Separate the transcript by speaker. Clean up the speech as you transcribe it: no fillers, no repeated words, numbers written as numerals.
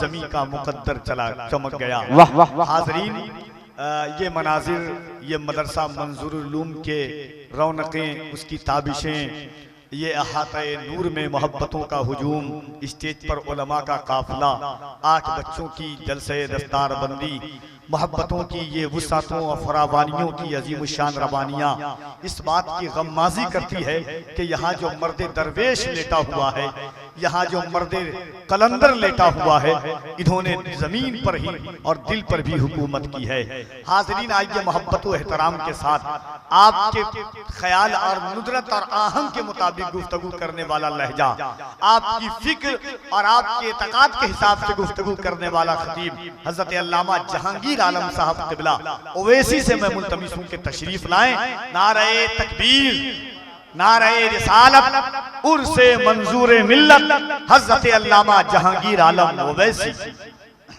Speaker 1: जमी का मुकद्दर चला चमक गया।
Speaker 2: वाह वाह वाह।
Speaker 1: हाज़रीन, ये मनाजिर, ये मदरसा मंजूरुल उलूम के रौनकें, उसकी ताबिशें, ये अहाते नूर में मोहब्बतों का हुजूम, स्टेज पर उलमा का काफिला, 8 बच्चों की जलसे दस्तार बंदी, मोहब्बतों की ये वुसातों और फरावानियों की अजीम शान रवानियाँ इस बात की गम्माजी करती है कि यहाँ जो मर्द दरवेश लेटा हुआ है, यहाँ जो मर्द कलंदर लेटा हुआ है, इन्होंने जमीन पर ही और दिल पर भी हुकूमत की है। हाज़रीन, आइए मोहब्बत व एहतराम के साथ आपके ख्याल और नुदरत और आहंग के मुताबिक गुफ्तगू करने वाला लहजा, आपकी फिक्र और आपके एतकाद के हिसाब से गुफ्तगू करने वाला खतीब हजरत अल्लामा जहांगीर आलम साहब क़िबला ओवैसी से मैं मुल्तमिस हूं कि तशरीफ लाएं। नारे तकबीर, नारे रिसालत, उर्से मंजूर मिल्लत, हजरत अल्लामा जहांगीर आलम ओवैसी।